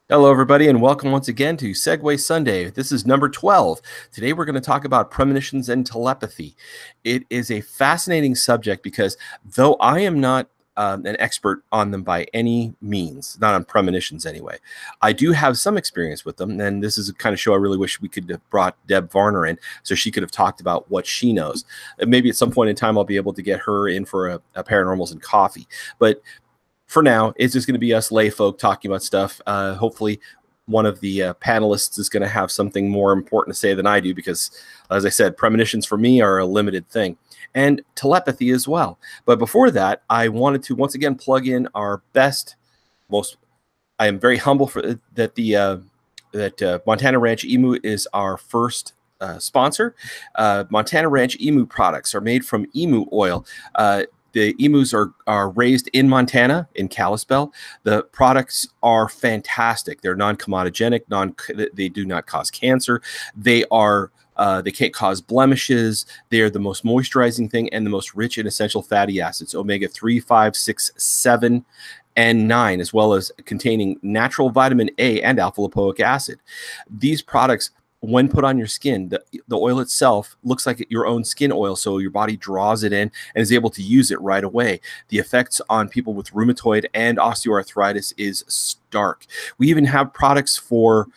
Hello, everybody, and welcome once again to Segue Sunday. This is number 12. Today, we're going to talk about premonitions and telepathy. It is a fascinating subject because though I am not an expert on them by any means, not on premonitions anyway, I do have some experience with them. And this is a kind of show I really wish we could have brought Deb Varner in so she could have talked about what she knows. Maybe at some point in time, I'll be able to get her in for a Paranormals and Coffee. But for now, it's just going to be us lay folk talking about stuff. Hopefully, one of the panelists is going to have something more important to say than I do because, as I said, premonitions for me are a limited thing, and telepathy as well. But before that, I wanted to once again plug in our best, most. I am very humble for that. Montana Ranch Emu is our first sponsor. Montana Ranch Emu products are made from emu oil. The emus are raised in Montana, in Kalispell. The products are fantastic. They're non-comedogenic, they do not cause cancer. They can't cause blemishes. They're the most moisturizing thing and the most rich in essential fatty acids, omega 3, 5, 6, 7, and 9, as well as containing natural vitamin A and alpha lipoic acid. These products, when put on your skin, the oil itself looks like your own skin oil, so your body draws it in and is able to use it right away. The effects on people with rheumatoid and osteoarthritis is stark. We even have products for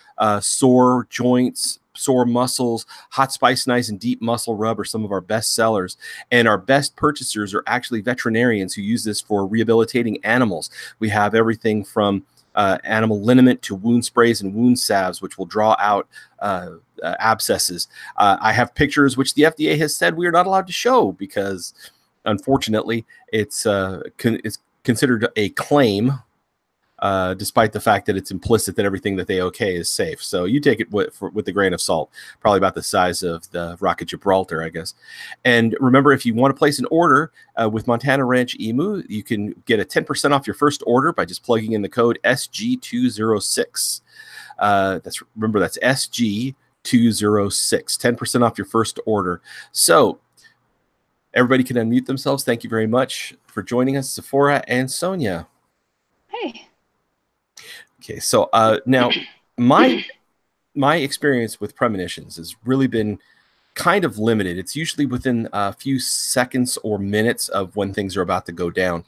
sore joints, sore muscles. Hot Spice Nice and Deep Muscle Rub are some of our best sellers, and our best purchasers are actually veterinarians who use this for rehabilitating animals. We have everything from animal liniment to wound sprays and wound salves, which will draw out abscesses. I have pictures which the FDA has said we are not allowed to show because, unfortunately, it's considered a claim, despite the fact that it's implicit that everything that they okay is safe. So you take it with a grain of salt, probably about the size of the Rock of Gibraltar, I guess. And remember, if you want to place an order with Montana Ranch Emu, you can get a 10% off your first order by just plugging in the code SG206. That's SG206, 10% off your first order. So everybody can unmute themselves. Thank you very much for joining us, Sephora and Sonia. Hey. Okay, so now my experience with premonitions has really been kind of limited. It's usually within a few seconds or minutes of when things are about to go down,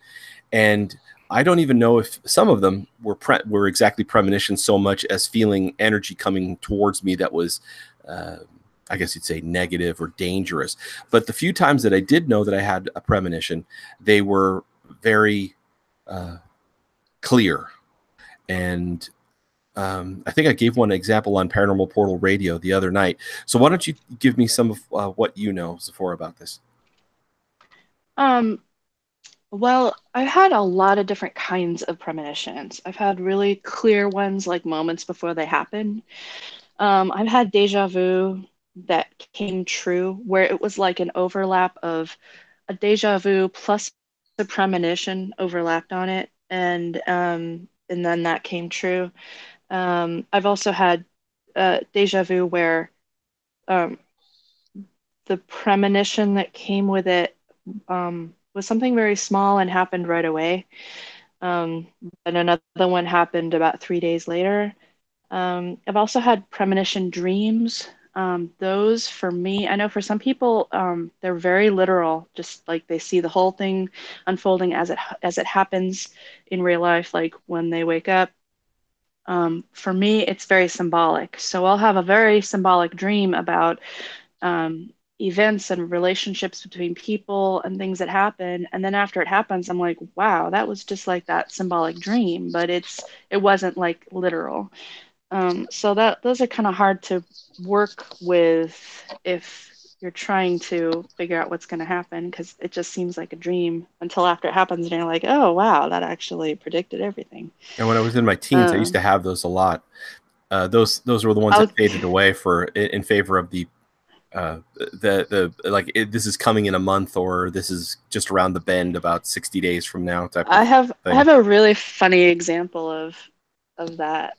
and I don't even know if some of them were exactly premonitions so much as feeling energy coming towards me that was, I guess you'd say, negative or dangerous. But the few times that I did know that I had a premonition, they were very clear. And I think I gave one example on Paranormal Portal Radio the other night. So why don't you give me some of what you know, Sephora, about this? Um, well, I've had a lot of different kinds of premonitions. I've had really clear ones like moments before they happen. I've had deja vu that came true where it was like an overlap of a deja vu plus a premonition overlapped on it, and then that came true. I've also had deja vu where um, the premonition that came with it was something very small and happened right away. Um, and another one happened about 3 days later. I've also had premonition dreams. Those for me, I know for some people, they're very literal, just like they see the whole thing unfolding as it happens in real life, like when they wake up. For me, it's very symbolic. So I'll have a very symbolic dream about um, events and relationships between people and things that happen. And then after it happens, I'm like, wow, that was just like that symbolic dream, but it wasn't like literal. So that those are kind of hard to work with if you're trying to figure out what's going to happen because it just seems like a dream until after it happens and you're like, oh wow, that actually predicted everything. And when I was in my teens, I used Um, to have those a lot. Those were the ones I'll, that faded away in favor of the like this is coming in a month, or this is just around the bend about 60 days from now type of I thing. have a really funny example of that.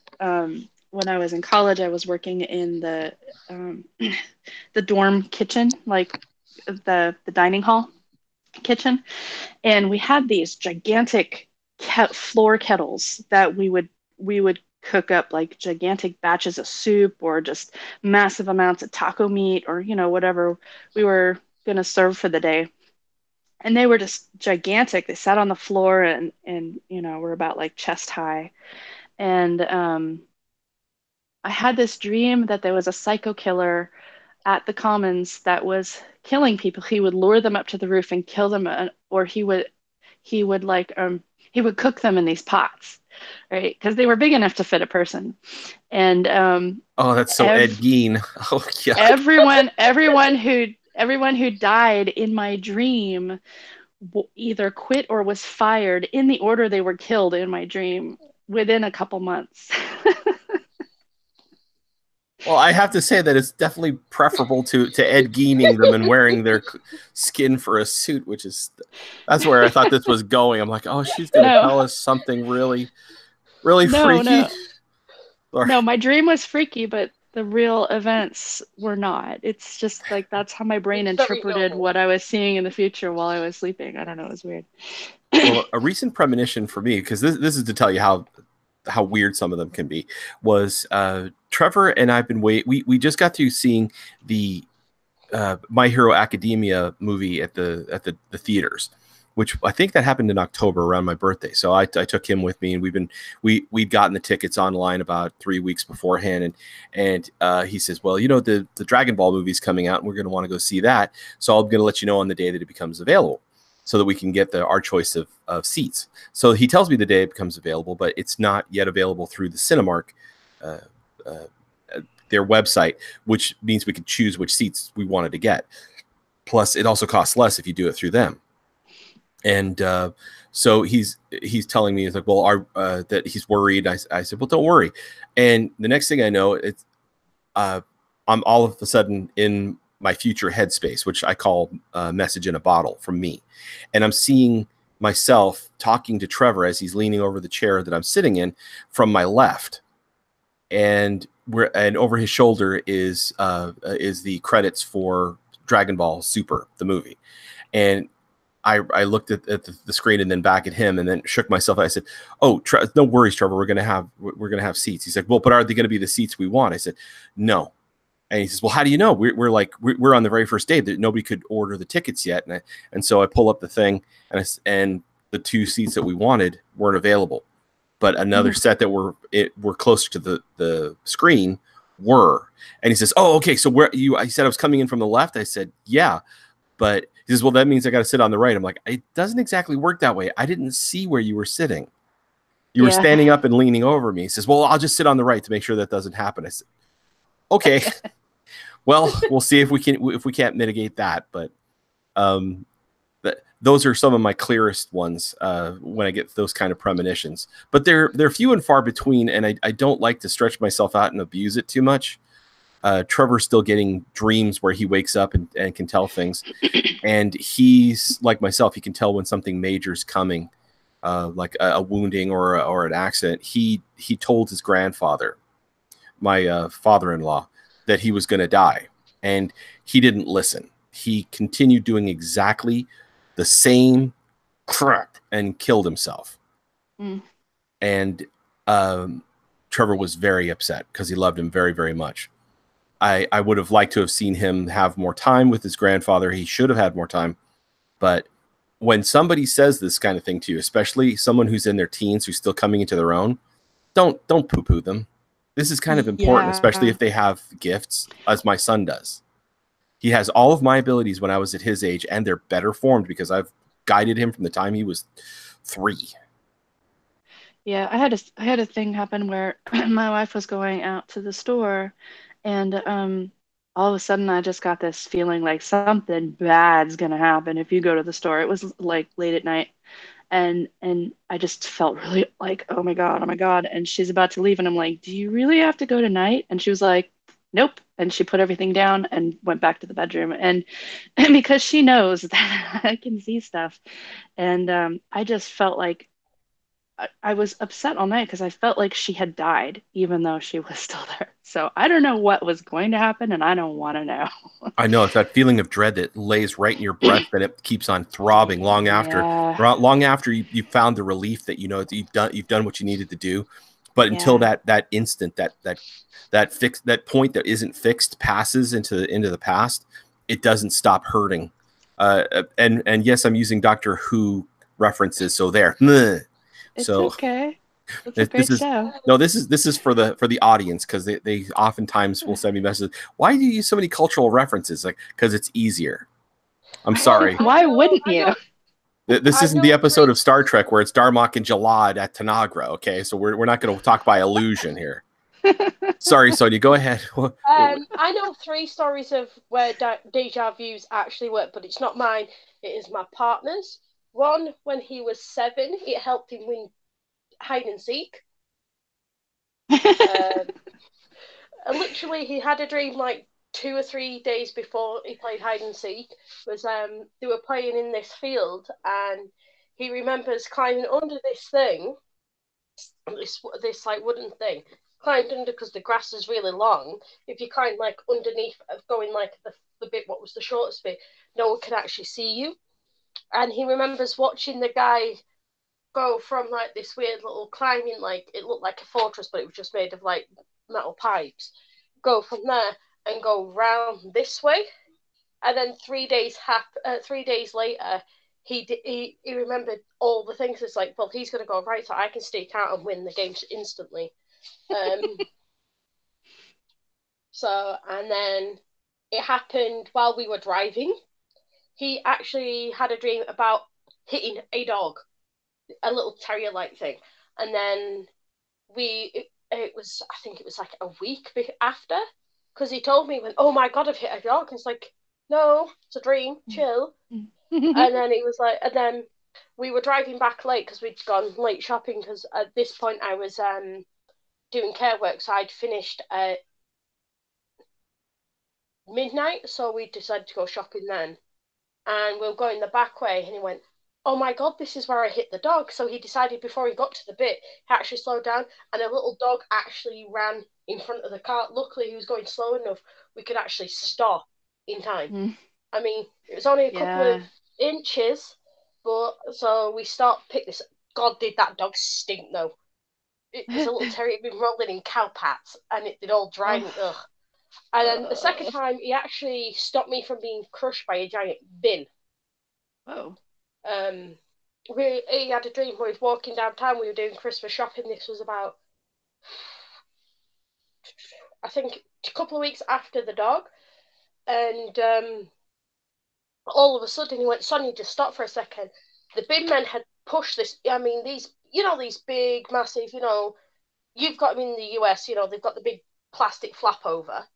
When I was in college, I was working in um, the dorm kitchen, like the dining hall kitchen, and we had these gigantic floor kettles that we would cook up like gigantic batches of soup or just massive amounts of taco meat or, whatever we were going to serve for the day. And they were just gigantic. They sat on the floor and were about like chest high. And I had this dream that there was a psycho killer at the Commons that was killing people. He would lure them up to the roof and kill them, or he would he would cook them in these pots, right? Because they were big enough to fit a person. And Oh, that's so Ed ev Gein. Oh, yeah. everyone who died in my dream either quit or was fired in the order they were killed in my dream within a couple months. Well, I have to say that it's definitely preferable to Ed Geining them and wearing their skin for a suit, that's where I thought this was going. I'm like, oh, she's going to No, tell us something really, really no, freaky. no. Or, No, my dream was freaky, but the real events were not. It's just like that's how my brain interpreted what I was seeing in the future while I was sleeping. I don't know, it was weird. well, a recent premonition for me, because this is to tell you how weird some of them can be, was Trevor and I've been we just got to seeing the My Hero Academia movie at the theaters, which I think that happened in October around my birthday. So I took him with me, and we'd gotten the tickets online about 3 weeks beforehand, and he says, well, the Dragon Ball movie's coming out, and we're going to want to go see that. So I'm going to let you know on the day that it becomes available, so that we can get our choice of seats. So he tells me the day it becomes available, but it's not yet available through the Cinemark, uh, uh, their website, which means we could choose which seats we wanted to get. Plus, it also costs less if you do it through them. And so he's telling me, he's like, well, that he's worried. I said, well, don't worry. And the next thing I know, it's I'm all of a sudden in my future headspace, which I call a message in a bottle from me. And I'm seeing myself talking to Trevor as he's leaning over the chair that I'm sitting in from my left. And over his shoulder is the credits for Dragon Ball Super, the movie. And I looked at the screen and then back at him and then shook myself. I said, "Oh, no worries, Trevor. We're gonna have seats." He's like, "Well, but are they going to be the seats we want?" I said, "No." And he says, well, how do you know? We're on the very first day that nobody could order the tickets yet. And so I pull up the thing, and the two seats that we wanted weren't available, but another set that were closer to the screen were. And he says, oh, okay. So I said I was coming in from the left. I said, yeah, but he says, well, that means I got to sit on the right. I'm like, it doesn't exactly work that way. I didn't see where you were sitting. You were standing up and leaning over me. He says, well, I'll just sit on the right to make sure that doesn't happen. I said, okay. Well, we'll see if we can't mitigate that, but those are some of my clearest ones when I get those kind of premonitions. But they're few and far between, and I don't like to stretch myself out and abuse it too much. Trevor's still getting dreams where he wakes up and can tell things, and he's like myself. He can tell when something major is coming, like a wounding or an accident. He told his grandfather, my father-in-law, that he was going to die, and he didn't listen. He continued doing exactly the same crap and killed himself. And Trevor was very upset because he loved him very, very much. I would have liked to have seen him have more time with his grandfather. He should have had more time. But when somebody says this kind of thing to you, especially someone who's in their teens, who's still coming into their own, don't poo-poo them. This is kind of important, especially if they have gifts, as my son does. He has all of my abilities when I was at his age, and they're better formed because I've guided him from the time he was 3. Yeah, I had a thing happen where my wife was going out to the store, and all of a sudden I just got this feeling like something bad's gonna happen if you go to the store. It was like late at night, and I just felt really like, oh my God, oh my God. And she's about to leave, and I'm like, do you really have to go tonight? And she was like, nope. And she put everything down and went back to the bedroom. And because she knows that I can see stuff, and I just felt like I was upset all night because I felt like she had died, even though she was still there. So I don't know what was going to happen, and I don't want to know. I know, it's that feeling of dread that lays right in your breast, and it keeps on throbbing long after Yeah. you found the relief that that you've done what you needed to do. But until Yeah. that instant, that point that isn't fixed passes into the past, it doesn't stop hurting. And yes, I'm using Doctor Who references, so there. It's So okay. It's a this great is show. no, this is for the audience, because they oftentimes will send me messages. Why do you use so many cultural references? Like, because it's easier. I'm sorry. Why wouldn't you? This I isn't the know episode three. of Star Trek where it's Darmok and Jalad at Tanagra. Okay, so we're not going to talk by illusion here. Sorry, Sonia. Go ahead. I know three stories of where deja vus actually work, but it's not mine. It is my partner's. One, when he was 7, it helped him win hide and seek. Um, and literally, he had a dream like 2 or 3 days before he played hide and seek. Was they were playing in this field, and he remembers climbing under this thing, this like wooden thing. Climbed under because the grass is really long. If you climb like underneath, going like the bit what was the shortest bit, no one can actually see you. And he remembers watching the guy go from like this weird little climbing, like it looked like a fortress, but it was just made of like metal pipes. Go from there and go round this way, and then 3 days later, he remembered all the things. It's like, well, he's going to go right, so I can sneak out and win the game instantly. Um, so and then it happened while we were driving. He actually had a dream about hitting a dog, a little terrier-like thing, and then it was, I think it was like a week after, because he told me when, oh my god, I've hit a dog. And it's like, no, it's a dream, chill. And then he was like, and then we were driving back late because we'd gone late shopping, because at this point I was doing care work, so I'd finished at midnight, so we decided to go shopping then. And we were going the back way, and he went, oh my god, this is where I hit the dog. So he decided before he got to the bit, he actually slowed down, and a little dog actually ran in front of the car. Luckily, he was going slow enough we could actually stop in time. I mean, it was only a couple of Yeah. inches, but so we stopped, picked this. God, did that dog stink though? It was a little terrier. It'd been rolling in cow pats, and it did all dry Oh. and ugh. And then the second time, he actually stopped me from being crushed by a giant bin. Whoa. Um, he had a dream where he was walking downtown. We were doing Christmas shopping. This was about, I think, a couple of weeks after the dog, and all of a sudden he went, Sonny, just stop for a second. The bin men had pushed this. I mean, these big, massive, you've got them in the US. They've got the big plastic flap over,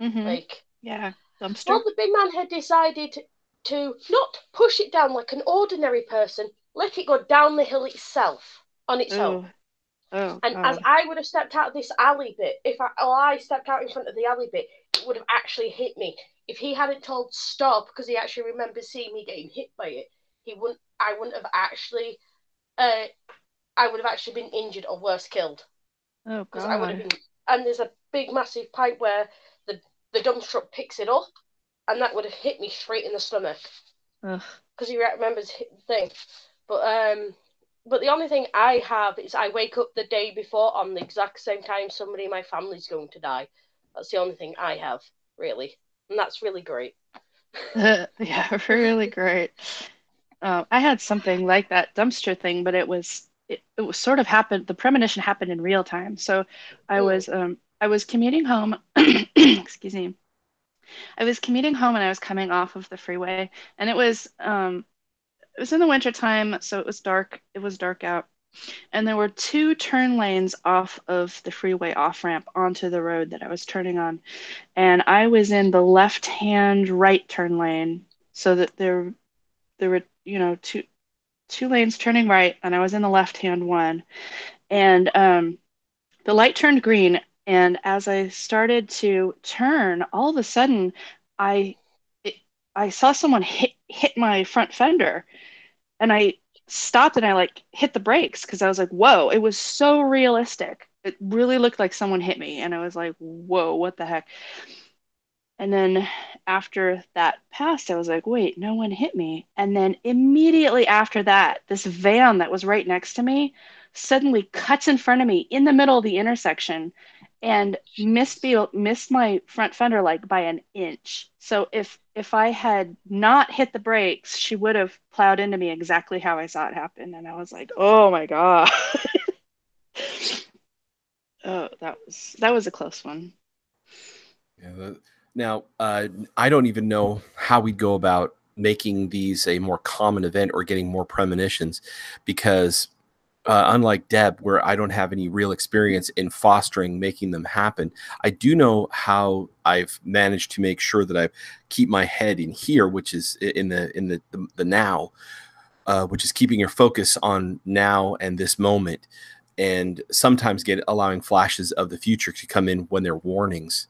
Mm-hmm. like. Yeah. Well, Dumpster. the big man had decided to not push it down like an ordinary person, let it go down the hill itself on its own. Oh. Oh And as God. I would have stepped out of this alley bit, if I stepped out in front of the alley bit, it would have actually hit me. If he hadn't told stop, because he actually remembers seeing me getting hit by it, he wouldn't. I wouldn't have actually. Uh, I would have actually been injured or worse, killed. Oh Because I would have God. been. And there's a big, massive pipe where the dump truck picks it up, and that would have hit me straight in the stomach. Ugh. Because he remembers the thing. But the only thing I have is I wake up the day before on the exact same time somebody in my family's going to die. That's the only thing I have, really, and that's really great. Yeah, really great. I had something like that dumpster thing, but it was sort of happened. The premonition happened in real time. So Mm, I was commuting home. Excuse me. I was commuting home and I was coming off of the freeway, and it was in the winter time, so it was dark. It was dark out, and there were two turn lanes off of the freeway off ramp onto the road that I was turning on, and I was in the left hand right turn lane, so that there were two lanes turning right, and I was in the left hand one. And the light turned green, and as I started to turn, all of a sudden, I it, I saw someone hit my front fender, and I stopped and I like hit the brakes because I was like, "Whoa!" It was so realistic. It really looked like someone hit me, and I was like, "Whoa, what the heck?" And then after that passed, I was like, wait, no one hit me. And then immediately after that, this van that was right next to me suddenly cuts in front of me in the middle of the intersection and missed my front fender like by an inch. So if I had not hit the brakes, she would have plowed into me exactly how I saw it happen. And I was like, oh my God. Oh, that was a close one. Yeah, now, I don't even know how we'd go about making these a more common event or getting more premonitions because, unlike Deb, where I don't have any real experience in fostering making them happen, I do know how I've managed to make sure that I keep my head in here, which is in the now, which is keeping your focus on now and this moment, and sometimes get allowing flashes of the future to come in when they're warnings.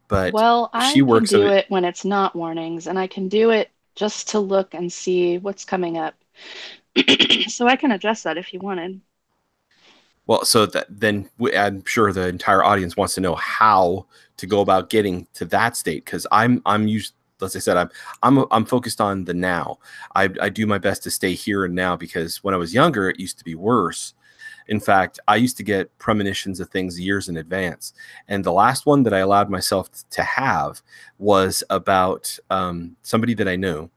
But Well, she I can works of do it. it when it's not warnings, and I can do it just to look and see what's coming up. So I can adjust that if you wanted. Well, so that then I'm sure the entire audience wants to know how to go about getting to that state because I'm usually, as I said, I'm focused on the now. I do my best to stay here and now because when I was younger, it used to be worse. In fact, I used to get premonitions of things years in advance, and the last one that I allowed myself to have was about somebody that I knew,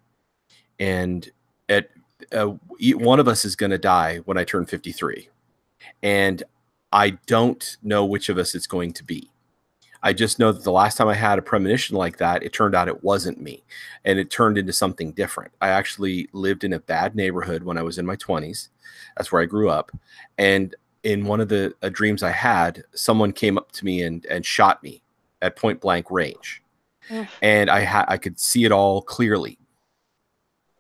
and at one of us is going to die when I turn 53 and I don't know which of us it's going to be. I just know that the last time I had a premonition like that, it turned out it wasn't me and it turned into something different. I actually lived in a bad neighborhood when I was in my 20s. That's where I grew up. And in one of the dreams I had, someone came up to me and shot me at point blank range. Oof. And I could see it all clearly.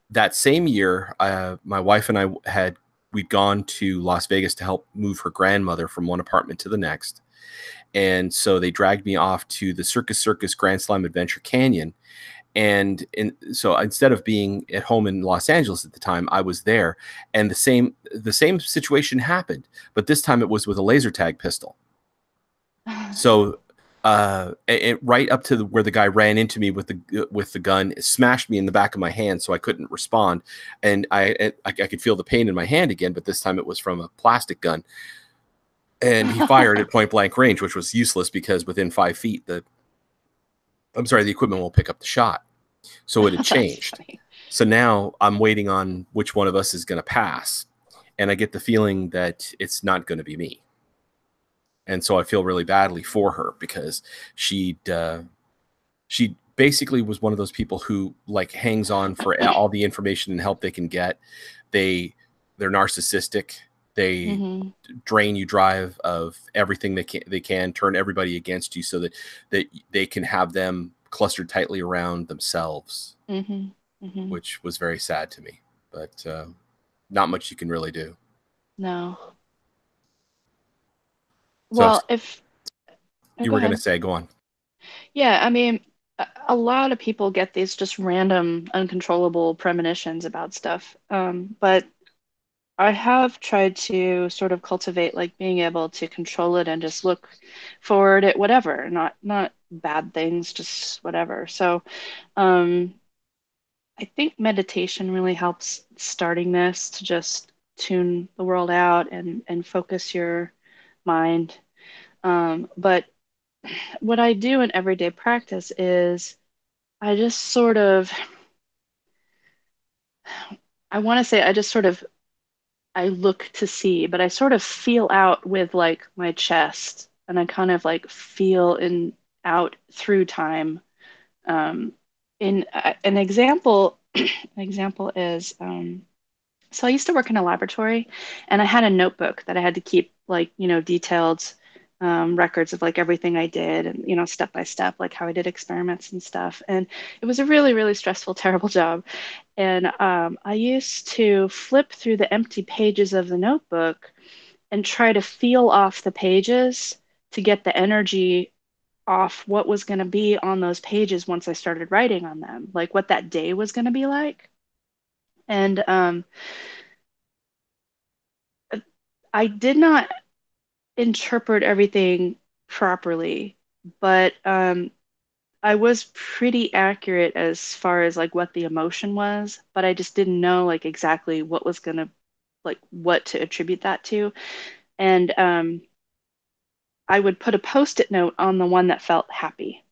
That same year, my wife and I we'd gone to Las Vegas to help move her grandmother from one apartment to the next, and so they dragged me off to the Circus Grand Slam Adventure Canyon. So instead of being at home in Los Angeles at the time, I was there, and the same situation happened, but this time it was with a laser tag pistol. So right up to where the guy ran into me with the gun, it smashed me in the back of my hand, so I couldn't respond, and I could feel the pain in my hand again, but this time it was from a plastic gun, and he fired at point blank range, which was useless because within 5 feet the equipment won't pick up the shot, so it had That's changed. funny. So now I'm waiting on which one of us is going to pass, and I get the feeling that it's not going to be me. And so I feel really badly for her because she basically was one of those people who like hangs on for all the information and help they can get. They're narcissistic. They Hmm. drain you dry of everything they can turn everybody against you so that they can have them clustered tightly around themselves, Hmm. Hmm. which was very sad to me. But not much you can really do. No. So if Well, if oh, you go were going to ahead. say, go on. Yeah, I mean, a lot of people get these just random, uncontrollable premonitions about stuff. But I have tried to sort of cultivate like being able to control it and just look forward at whatever, not bad things, just whatever. So, um, I think meditation really helps starting this to just tune the world out and focus your mind. But what I do in everyday practice is I just sort of, I want to say I just sort of, I look to see, but I sort of feel out with like my chest and I kind of like feel in out through time. Um, in an example, an example is, so I used to work in a laboratory and I had a notebook that I had to keep like, detailed records of like everything I did and, step by step, like how I did experiments and stuff. And it was a really, really stressful, terrible job. And I used to flip through the empty pages of the notebook and try to feel off the pages to get the energy off what was going to be on those pages once I started writing on them, like what that day was going to be like. And I did not interpret everything properly, but I was pretty accurate as far as like what the emotion was, but I just didn't know like exactly what was gonna like what to attribute that to. And I would put a post-it note on the one that felt happy.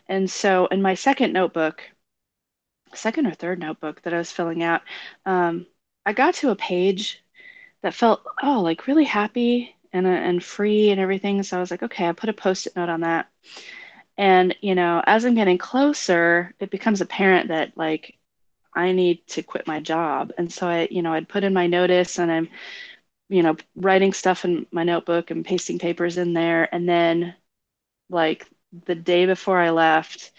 And so in my second or third notebook that I was filling out, I got to a page that felt, oh, like really happy and free and everything. So I was like, okay, I put a post-it note on that. And, as I'm getting closer, it becomes apparent that like I need to quit my job. And so I'd put in my notice and I'm, writing stuff in my notebook and pasting papers in there. And then like the day before I left,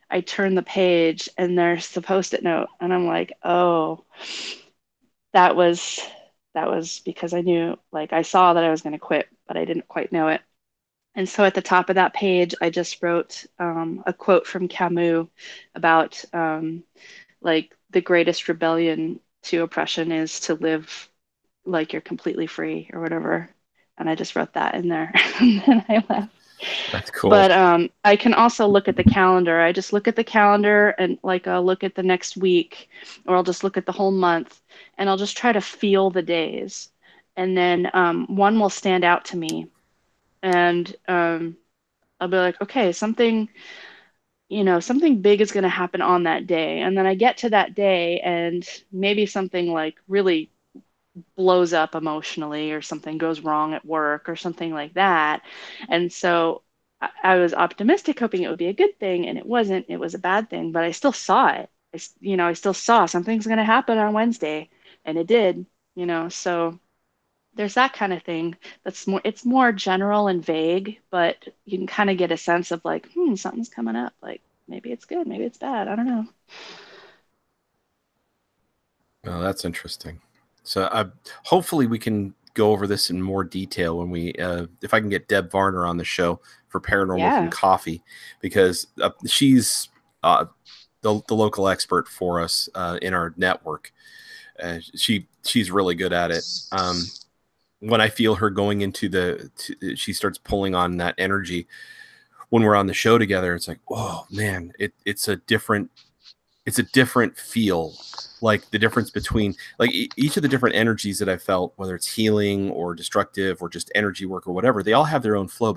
I turned the page and there's the post-it note. And I'm like, oh, that was because I knew, like I saw that I was going to quit, but I didn't quite know it. And so at the top of that page, I just wrote a quote from Camus about like the greatest rebellion to oppression is to live like you're completely free or whatever. And I just wrote that in there and then I left. That's cool. But I can also look at the calendar. I just look at the calendar and like I'll look at the next week or I'll just look at the whole month and I'll just try to feel the days. And then one will stand out to me and I'll be like, okay, something big is going to happen on that day. And then I get to that day and maybe something like really blows up emotionally or something goes wrong at work or something like that. And so I was optimistic, hoping it would be a good thing, and it wasn't. It was a bad thing, but I still saw it. I still saw something's going to happen on Wednesday, and it did, so there's that kind of thing it's more general and vague, but you can kind of get a sense of like, something's coming up. Like maybe it's good, maybe it's bad. I don't know. Oh, that's interesting. So hopefully we can go over this in more detail when if I can get Deb Varner on the show for Paranormal from Yeah. Coffee, because she's the local expert for us in our network. She's really good at it. When I feel her going into she starts pulling on that energy when we're on the show together. It's like, oh man, it's a different feel. Like the difference between like each of the different energies that I felt, whether it's healing or destructive or just energy work or whatever, they all have their own flow.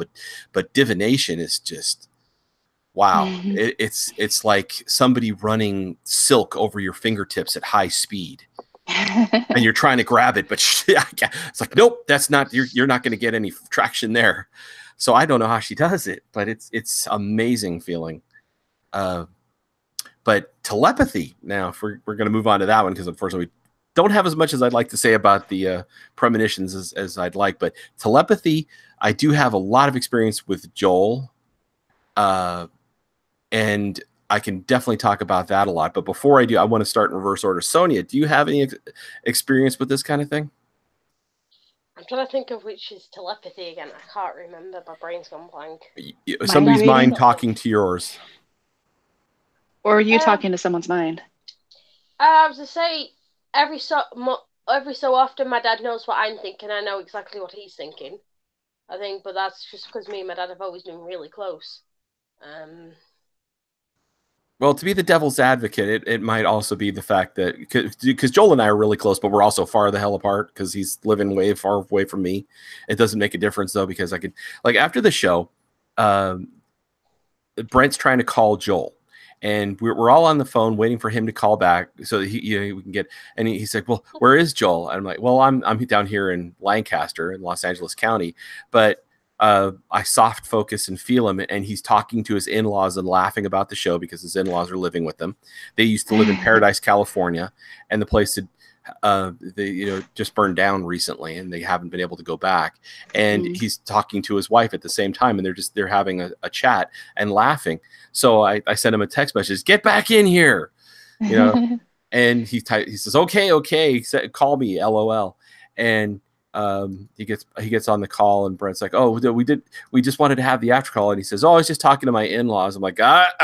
But divination is just wow. It's like somebody running silk over your fingertips at high speed. And you're trying to grab it, but it's like, nope, that's not, you're not going to get any traction there. So I don't know how she does it, but it's amazing feeling. But telepathy, now, if we're going to move on to that one, because unfortunately we don't have as much as I'd like to say about the premonitions as I'd like, but telepathy, I do have a lot of experience with Joel, and I can definitely talk about that a lot. But before I do, I want to start in reverse order. Sonia, do you have any experience with this kind of thing? I'm trying to think of which is telepathy again. I can't remember. My brain's gone blank. Somebody's mind talking to yours. Or are you talking to someone's mind? I was to say, every so often my dad knows what I'm thinking. I know exactly what he's thinking, I think, but that's just because me and my dad have always been really close. Well, to be the devil's advocate, it might also be the fact that because Joel and I are really close, but we're also far the hell apart because he's living way far away from me. It doesn't make a difference though, because I could, like, after the show, Brent's trying to call Joel, and we're all on the phone waiting for him to call back so that we can get. And he's like, "Well, where is Joel?" And I'm like, "Well, I'm down here in Lancaster in Los Angeles County," but I soft focus and feel him, and he's talking to his in-laws and laughing about the show because his in-laws are living with them. They used to live in Paradise, California, and the place had they just burned down recently, and they haven't been able to go back. And he's talking to his wife at the same time, and they're having a chat and laughing. So I sent him a text message, "Get back in here," and he says, okay, he said, "Call me, LOL." And he gets on the call, and Brent's like, "Oh, we just wanted to have the after call," and he says, "Oh, I was just talking to my in-laws." I'm like, I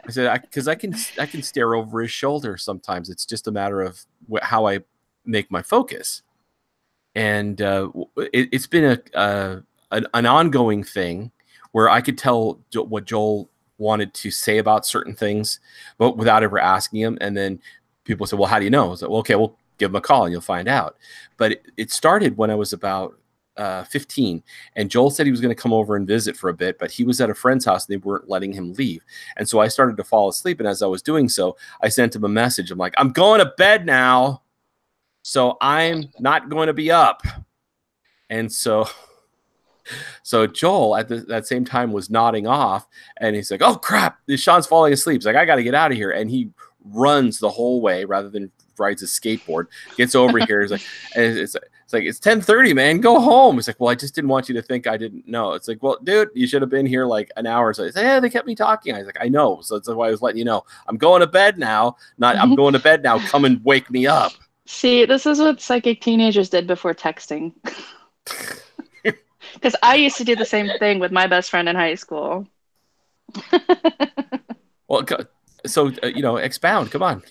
said, because I can stare over his shoulder sometimes. It's just a matter of how I make my focus, and it's been an ongoing thing where I could tell what Joel wanted to say about certain things, but without ever asking him. And then people said, "Well, how do you know?" I was like, "Well, okay, we'll give him a call and you'll find out." But it started when I was about 15, and Joel said he was going to come over and visit for a bit, but he was at a friend's house and they weren't letting him leave. And so I started to fall asleep. And as I was doing so, I sent him a message. I'm like, "I'm going to bed now, so I'm not going to be up." And so Joel at that same time was nodding off, and he's like, "Oh crap, Sean's falling asleep." He's like, "I got to get out of here," and he runs the whole way rather than rides a skateboard. Gets over here. He's like, and it's like it's 10:30, man. Go home. It's like, "Well, I just didn't want you to think I didn't know." It's like, "Well, dude, you should have been here like an hour." So I said, "Yeah, they kept me talking." I was like, "I know." So that's why I was letting you know. I'm going to bed now. Not I'm going to bed now. Come and wake me up. See, this is what psychic teenagers did before texting. Because I used to do the same thing with my best friend in high school. Well, so expound. Come on.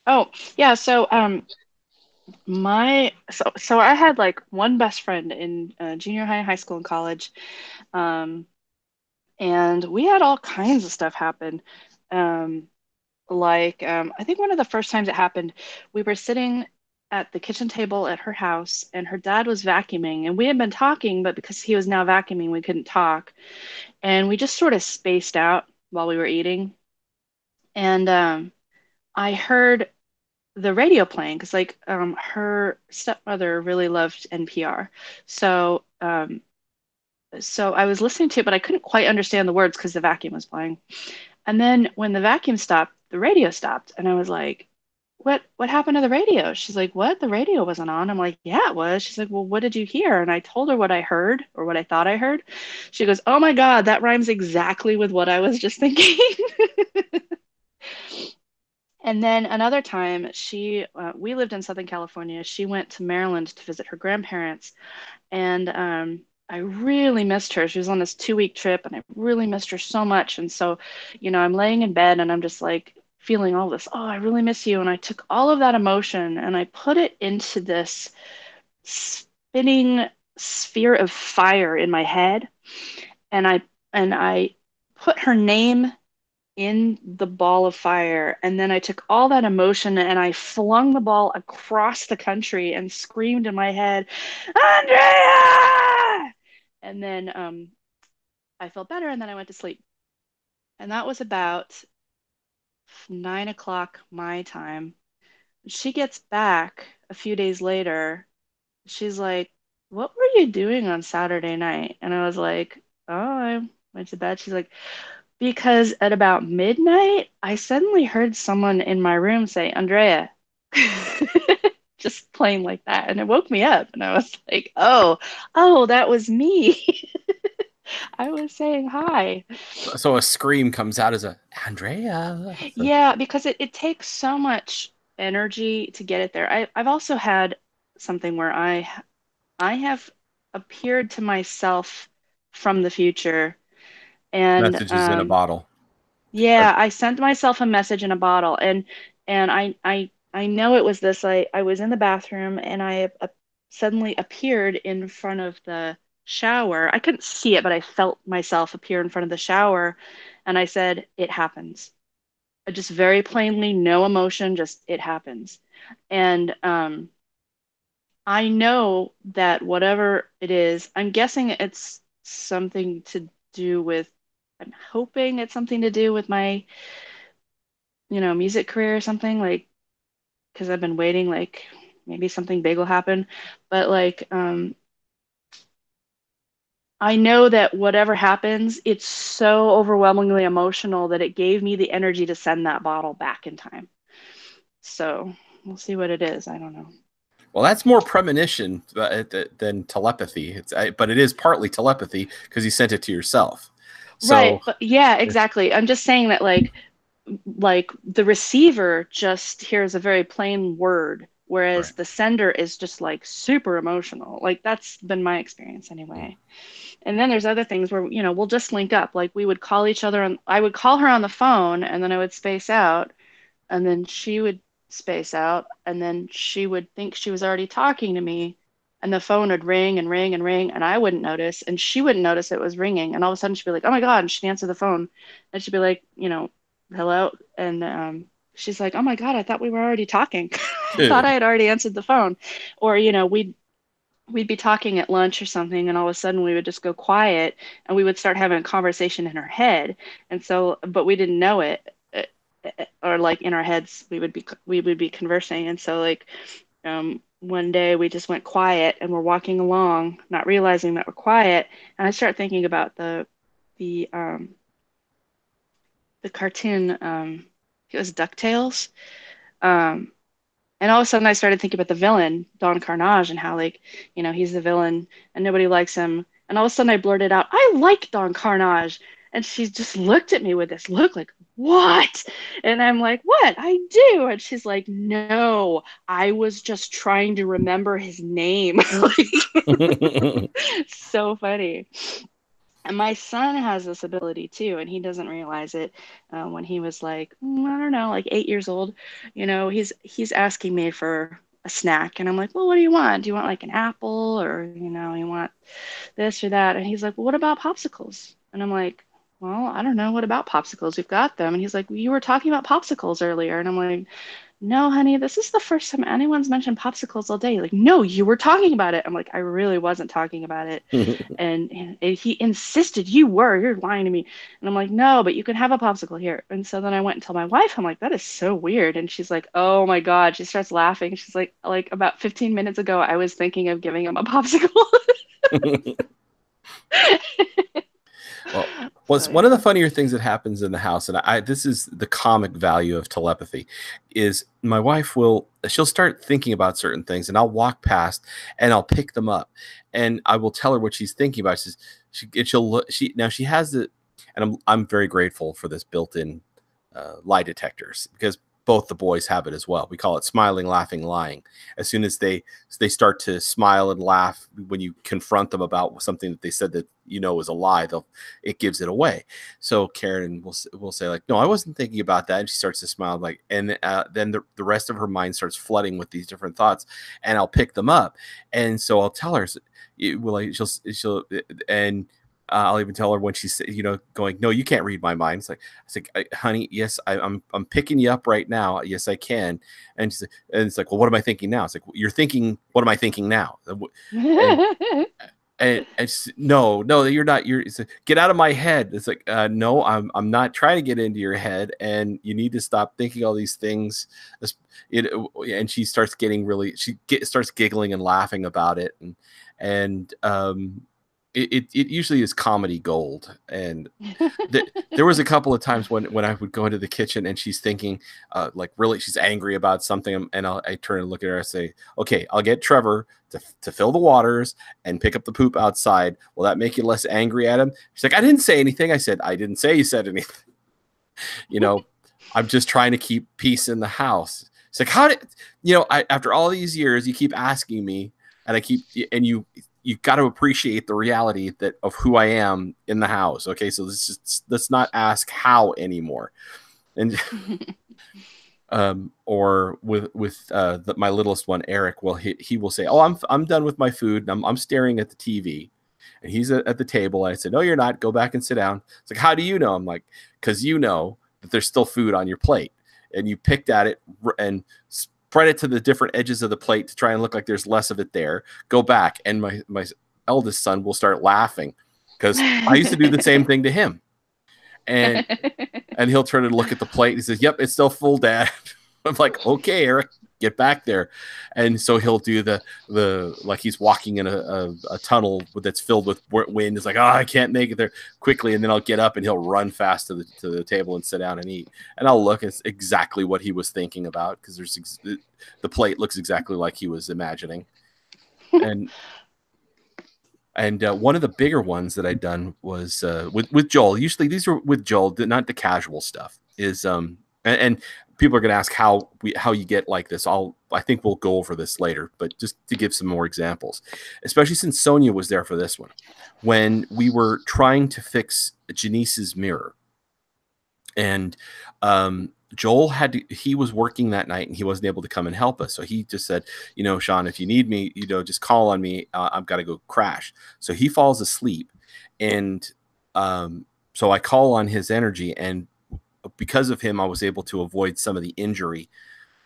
Oh, yeah. So I had like one best friend in junior high, high school, and college. Um, and we had all kinds of stuff happen. Um, I think one of the first times it happened, we were sitting at the kitchen table at her house, and her dad was vacuuming, and we had been talking, but because he was now vacuuming, we couldn't talk. And we just sort of spaced out while we were eating. And I heard the radio playing because her stepmother really loved NPR. So so I was listening to it, but I couldn't quite understand the words because the vacuum was playing. And then when the vacuum stopped, the radio stopped, and I was like, "What happened to the radio?" She's like, "What? The radio wasn't on." I'm like, "Yeah, it was." She's like, "Well, what did you hear?" And I told her what I heard or what I thought I heard. She goes, "Oh my God, that rhymes exactly with what I was just thinking." And then another time, we lived in Southern California. She went to Maryland to visit her grandparents, and I really missed her. She was on this 2 week trip, and I really missed her so much. And so, I'm laying in bed, and I'm just like feeling all this. Oh, I really miss you. And I took all of that emotion and I put it into this spinning sphere of fire in my head, and I put her name in the ball of fire. And then I took all that emotion and I flung the ball across the country and screamed in my head, "Andrea!" And then I felt better, and then I went to sleep. And that was about 9 o'clock my time. She gets back a few days later. She's like, "What were you doing on Saturday night?" And I was like, "Oh, I went to bed." She's like, "Because at about midnight, I suddenly heard someone in my room say, 'Andrea.'" Just plain like that. And it woke me up. And I was like, oh, that was me. I was saying hi. So a scream comes out as a Andrea. So, Yeah, because it takes so much energy to get it there. I've also had something where I have appeared to myself from the future. And messages in a bottle. yeah, I sent myself a message in a bottle, and I know it was this. I was in the bathroom, and I suddenly appeared in front of the shower. I couldn't see it, but I felt myself appear in front of the shower, and I said, "It happens." Just very plainly, no emotion, just "it happens." And I know that whatever it is, I'm guessing it's something to do with, I'm hoping it's something to do with my, music career or something, like, because I've been waiting, like, maybe something big will happen. But, like, I know that whatever happens, it's so overwhelmingly emotional that it gave me the energy to send that bottle back in time. So we'll see what it is. I don't know. Well, that's more premonition than telepathy. But it is partly telepathy because you sent it to yourself. Right. So But yeah, exactly. I'm just saying that, like the receiver just hears a very plain word, whereas right. the sender is just like super emotional. Like that's been my experience anyway. And then there's other things where, we'll just link up. Like we would call each other, and I would call her on the phone, and then I would space out, and then she would space out, and then she would think she was already talking to me, and the phone would ring and ring and ring, and I wouldn't notice, and she wouldn't notice it was ringing, and all of a sudden she'd be like, "Oh my God," and she'd answer the phone, and she'd be like, "Hello," and she's like, "Oh my God, I thought we were already talking. I thought I had already answered the phone," or we'd be talking at lunch or something, and all of a sudden we would just go quiet, and we would start having a conversation in her head, and so, but we didn't know it. Or like in our heads we would be conversing, and so like one day we just went quiet and we're walking along, not realizing that we're quiet, and I start thinking about the um the cartoon, it was DuckTales. um and all of a sudden I started thinking about the villain, Don Carnage, and how, like, he's the villain and nobody likes him, and all of a sudden I blurted out, "I like Don Carnage," and she just looked at me with this look like, "What?" And I'm like, "What? I do." And she's like, "No, I was just trying to remember his name." Like, so funny. And my son has this ability too, and he doesn't realize it. When he was like, I don't know, like 8 years old, he's asking me for a snack, and I'm like, "Well, what do you want? Do you want like an apple, or you want this or that?" And he's like, "Well, what about popsicles?" And I'm like, "Well, I don't know. What about popsicles? We've got them." And he's like, "Well, you were talking about popsicles earlier." And I'm like, "No, honey, this is the first time anyone's mentioned popsicles all day." Like, "No, you were talking about it." I'm like, "I really wasn't talking about it." And he insisted, "You're lying to me." And I'm like, "No, but you can have a popsicle here." And so then I went and told my wife, I'm like, "That is so weird." And she's like, "Oh my God." She starts laughing. She's like about 15 minutes ago, I was thinking of giving him a popsicle. Well, So one of yeah. the funnier things that happens in the house, and this is the comic value of telepathy, is my wife she'll start thinking about certain things, and I'll walk past and I'll pick them up, and I will tell her what she's thinking about. She'll look. She has it, and I'm very grateful for this built-in lie detectors, because both the boys have it as well. We call it smiling, laughing, lying. As soon as they start to smile and laugh when you confront them about something that they said that is a lie, it gives it away. So Karen will say, like, "No, I wasn't thinking about that," and she starts to smile, like, and then the rest of her mind starts flooding with these different thoughts, and I'll pick them up, and so I'll tell her, she'll and I'll even tell her when she's going, "No, you can't read my mind." It's like, "Honey, yes, I'm picking you up right now. Yes, I can." And it's like, "Well, what am I thinking now?" It's like, "You're thinking, what am I thinking now?" And no, you're not. It's like, "Get out of my head." It's like, "No, I'm not trying to get into your head, and you need to stop thinking all these things." And she starts starts giggling and laughing about it, and it usually is comedy gold. And there was a couple of times when I would go into the kitchen and she's thinking, like, really, she's angry about something, and I turn and look at her and say, "Okay, I'll get Trevor to fill the waters and pick up the poop outside. Will that make you less angry at him?" She's like, "I didn't say anything." I said, "I didn't say you said anything. you know, I'm just trying to keep peace in the house." It's like, after all these years, you keep asking me, and you got to appreciate the reality of who I am in the house. Okay, so let's not ask how anymore. And or with my littlest one, Eric, well, he will say, "Oh, I'm done with my food, and I'm staring at the TV." And he's at the table, and I said, "No, you're not. Go back and sit down." It's like, "How do you know?" I'm like, "Because you know that there's still food on your plate, and you picked at it and spread it to the different edges of the plate to try and look like there's less of it there. Go back." And my eldest son will start laughing, because I used to do the same thing to him. And he'll turn and look at the plate. He says, "Yep, it's still full, Dad." I'm like, "Okay, Eric, get back there." And so he'll do the like he's walking in a tunnel that's filled with wind. It's like, "Oh, I can't make it there quickly." And then I'll get up and he'll run fast to the table and sit down and eat. And I'll look, it's exactly what he was thinking about, because the plate looks exactly like he was imagining. And one of the bigger ones that I'd done was with Joel. Usually these are with Joel, not the casual stuff. And people are going to ask how you get like this. I think we'll go over this later, but just to give some more examples, especially since Sonia was there for this one, when we were trying to fix Janice's mirror. And Joel he was working that night and he wasn't able to come and help us. So he just said, Sean, if you need me, just call on me. I've got to go crash. So he falls asleep. And so I call on his energy. And because of him, I was able to avoid some of the injury.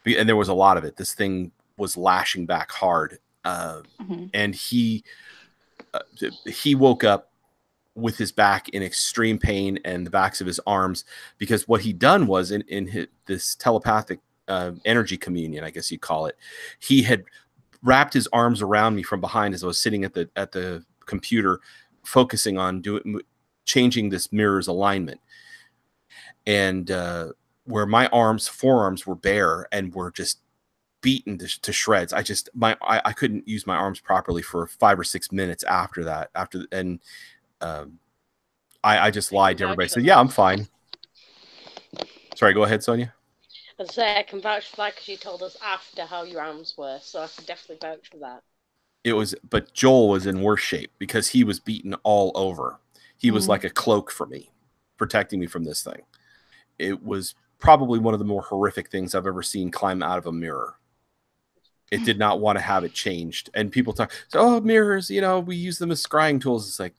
And there was a lot of it. This thing was lashing back hard. And he woke up with his back in extreme pain and the backs of his arms, because what he'd done was in this telepathic energy communion, I guess you'd call it, he had wrapped his arms around me from behind as I was sitting at the computer, focusing on changing this mirror's alignment. And where my forearms were bare and were just beaten to shreds. I couldn't use my arms properly for 5 or 6 minutes after that. I just lied to everybody. Said, "Yeah, I'm fine." Sorry, go ahead, Sonia. I say I can vouch for that because you told us after how your arms were, so I can definitely vouch for that. But Joel was in worse shape because he was beaten all over. He was like a cloak for me, protecting me from this thing. It was probably one of the more horrific things I've ever seen climb out of a mirror. It did not want to have it changed. And people talk, oh, mirrors, we use them as scrying tools. It's like,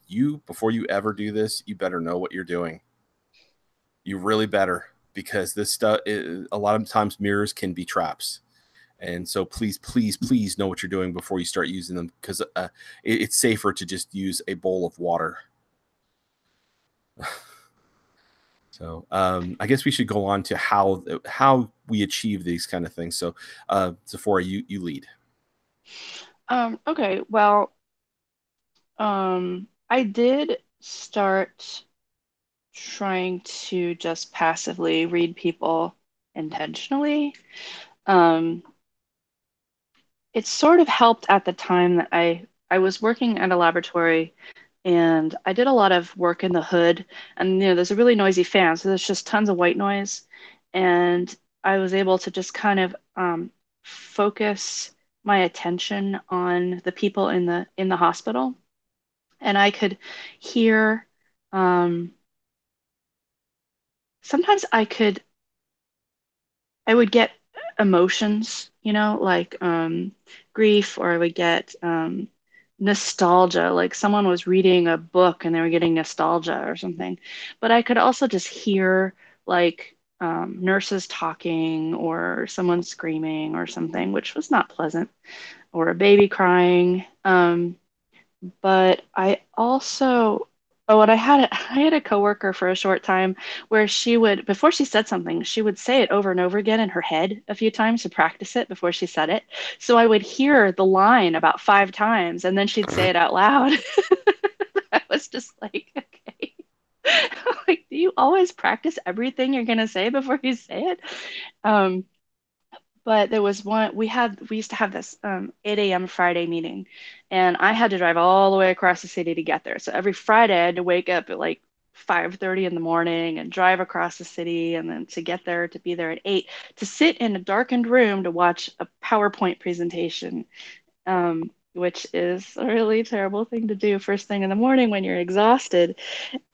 before you ever do this, you better know what you're doing. You really better, because this stuff, a lot of times mirrors can be traps. And so please, please, please know what you're doing before you start using them, because it's safer to just use a bowl of water. So I guess we should go on to how we achieve these kind of things. So Sephora, you lead. Okay, well, I did start trying to just passively read people intentionally. It sort of helped at the time that I was working at a laboratory, and I did a lot of work in the hood, and there's a really noisy fan, so there's just tons of white noise, and I was able to just kind of focus my attention on the people in the hospital, and I could hear. Sometimes I would get emotions, like grief, or I would get nostalgia, like someone was reading a book and they were getting nostalgia or something. But I could also just hear like nurses talking or someone screaming or something, which was not pleasant, or a baby crying. But I also, oh, and I had a coworker for a short time where she would, before she said something, she would say it over and over again in her head a few times to practice it before she said it. So I would hear the line about 5 times and then she'd say it out loud. I was just like, okay. Like, do you always practice everything you're gonna say before you say it? But there was one, we used to have this 8 a.m. Friday meeting, and I had to drive all the way across the city to get there. So every Friday I had to wake up at like 5:30 in the morning and drive across the city, and then to get there, to be there at 8, to sit in a darkened room to watch a PowerPoint presentation, which is a really terrible thing to do first thing in the morning when you're exhausted.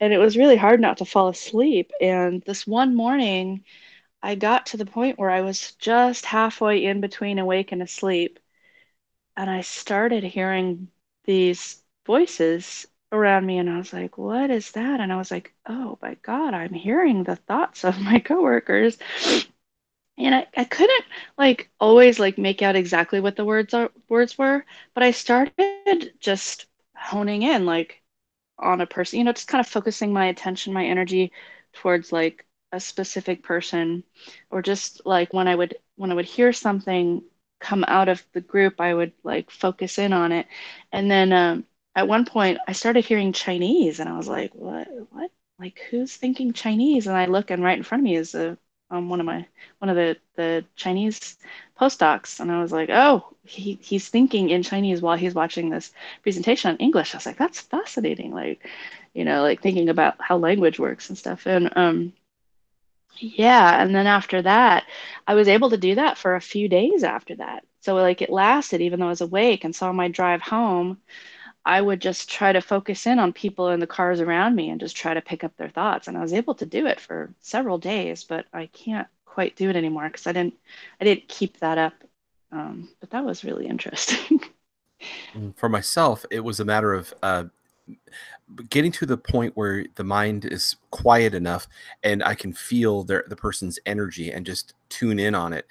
And it was really hard not to fall asleep. And this one morning, I got to the point where I was just halfway in between awake and asleep, and I started hearing these voices around me, and I was like, "What is that?" And I was like, "Oh my God, I'm hearing the thoughts of my coworkers." And I couldn't like always like make out exactly what the words were, but I started just honing in like on a person, just kind of focusing my attention, my energy towards like a specific person, or just like when I would hear something come out of the group, I would like focus in on it. And then at one point I started hearing Chinese and I was like, what? Like who's thinking Chinese? And I look and right in front of me is one of the Chinese postdocs, and I was like, oh, he's thinking in Chinese while he's watching this presentation in English. I was like, that's fascinating. Like, like thinking about how language works and stuff. And yeah, and then after that, I was able to do that for a few days after that. So like it lasted even though I was awake. And so on my drive home, I would just try to focus in on people in the cars around me and just try to pick up their thoughts. And I was able to do it for several days, but I can't quite do it anymore because I didn't keep that up. But that was really interesting. For myself, it was a matter of getting to the point where the mind is quiet enough and I can feel the person's energy and just tune in on it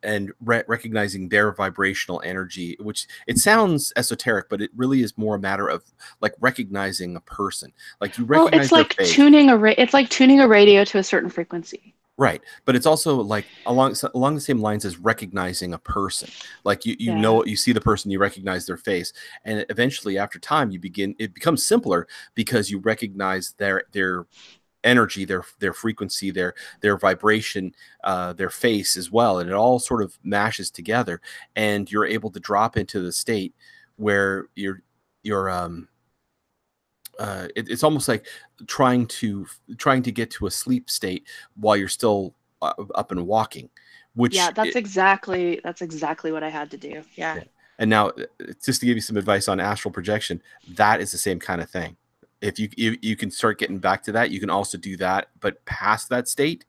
and recognizing their vibrational energy, which it sounds esoteric, but it really is more a matter of like recognizing a person. Like you Well, recognize their face. It's like tuning a radio to a certain frequency. Right. But it's also like along the same lines as recognizing a person. Like you Yeah. know, you see the person, you recognize their face. And eventually after time it becomes simpler because you recognize their energy, their frequency, their vibration, their face as well. And it all sort of mashes together and you're able to drop into the state where you're it's almost like trying to get to a sleep state while you're still up and walking, which Yeah, that's exactly what I had to do. Yeah. yeah. And now, just to give you some advice on astral projection, that is the same kind of thing. If you can start getting back to that, you can also do that, but past that state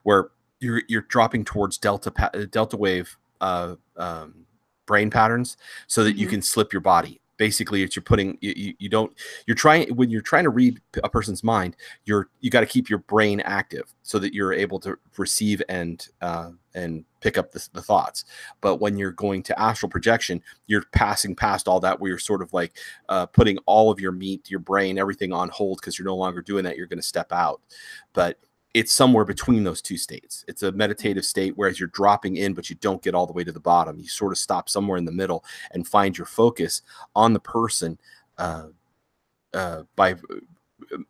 where you're dropping towards delta wave brain patterns, so that you can slip your body. Basically, it's you're putting you don't you're trying when you're trying to read a person's mind, you got to keep your brain active so that you're able to receive and pick up the thoughts. But when you're going to astral projection, you're passing past all that, where you're sort of like putting all of your meat, your brain, everything on hold because you're no longer doing that. You're going to step out, but it's somewhere between those two states. It's a meditative state, whereas you're dropping in, but you don't get all the way to the bottom. You sort of stop somewhere in the middle and find your focus on the person by